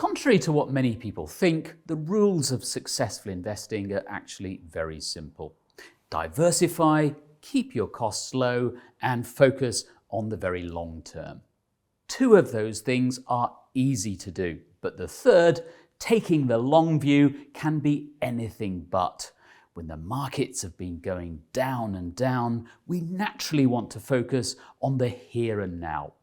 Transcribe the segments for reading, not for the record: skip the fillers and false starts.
Contrary to what many people think, the rules of successful investing are actually very simple. Diversify, keep your costs low, and focus on the very long term. Two of those things are easy to do, but the third, taking the long view, can be anything but. When the markets have been going down and down, we naturally want to focus on the here and now.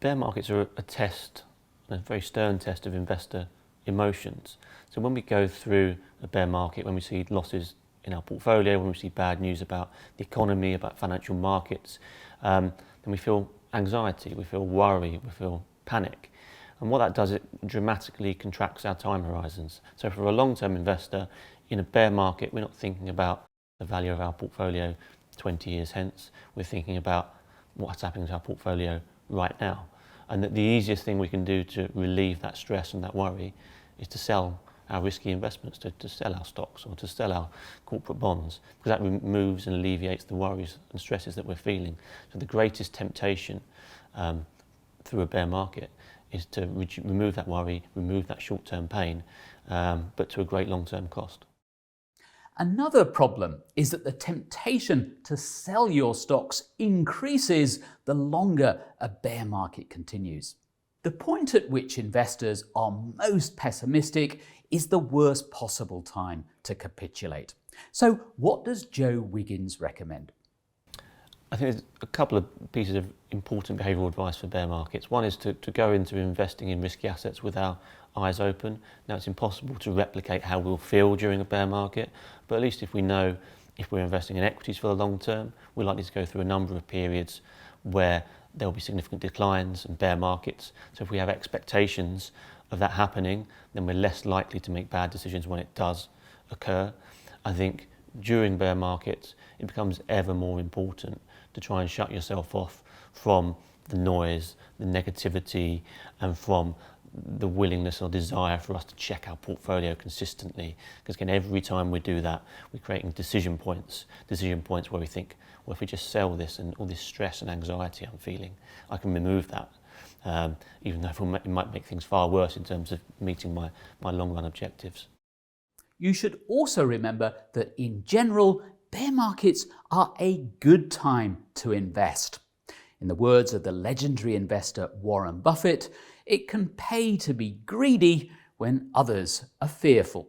Bear markets are a test, a very stern test of investor emotions. So when we go through a bear market, when we see losses in our portfolio, when we see bad news about the economy, about financial markets, then we feel anxiety, we feel worry, we feel panic. And what that does, it dramatically contracts our time horizons. So for a long-term investor, in a bear market, we're not thinking about the value of our portfolio 20 years hence. We're thinking about what's happening to our portfolio right now. And that the easiest thing we can do to relieve that stress and that worry is to sell our risky investments, to sell our stocks or to sell our corporate bonds, because that removes and alleviates the worries and stresses that we're feeling. So the greatest temptation through a bear market is to remove that worry, remove that short-term pain, but to a great long-term cost. Another problem is that the temptation to sell your stocks increases the longer a bear market continues. The point at which investors are most pessimistic is the worst possible time to capitulate. So what does Joe Wiggins recommend? I think there's a couple of pieces of important behavioural advice for bear markets. One is to go into investing in risky assets with our eyes open. Now, it's impossible to replicate how we'll feel during a bear market, but at least if we know if we're investing in equities for the long term, we're likely to go through a number of periods where there'll be significant declines and bear markets. So if we have expectations of that happening, then we're less likely to make bad decisions when it does occur. I think during bear markets, it becomes ever more important to try and shut yourself off from the noise, the negativity, and from the willingness or desire for us to check our portfolio consistently. Because again, every time we do that, we're creating decision points where we think, well, if we just sell this and all this stress and anxiety I'm feeling, I can remove that. Even though it might make things far worse in terms of meeting my long run objectives. You should also remember that in general, bear markets are a good time to invest. In the words of the legendary investor Warren Buffett, it can pay to be greedy when others are fearful.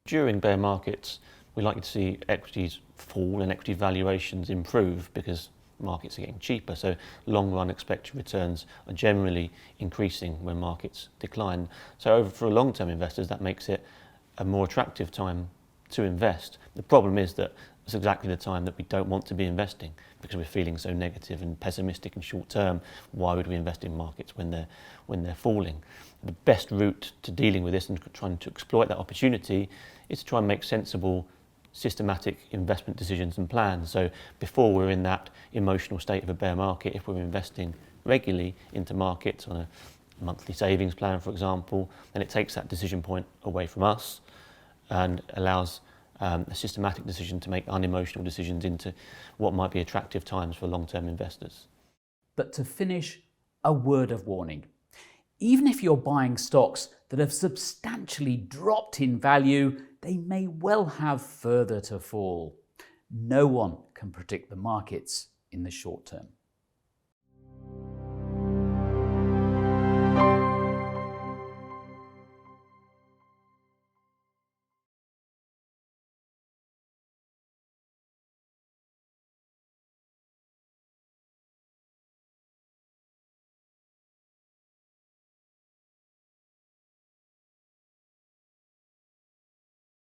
During bear markets, we're likely to see equities fall and equity valuations improve because markets are getting cheaper. So long run expected returns are generally increasing when markets decline. So for long-term investors, that makes it a more attractive time to invest. The problem is that it's exactly the time that we don't want to be investing because we're feeling so negative and pessimistic and short term. Why would we invest in markets when they're falling? The best route to dealing with this and trying to exploit that opportunity is to try and make sensible, systematic investment decisions and plans. So before we're in that emotional state of a bear market, if we're investing regularly into markets on a monthly savings plan, for example, then it takes that decision point away from us and allows a systematic decision to make unemotional decisions into what might be attractive times for long-term investors. But to finish, a word of warning. Even if you're buying stocks that have substantially dropped in value, they may well have further to fall. No one can predict the markets in the short term.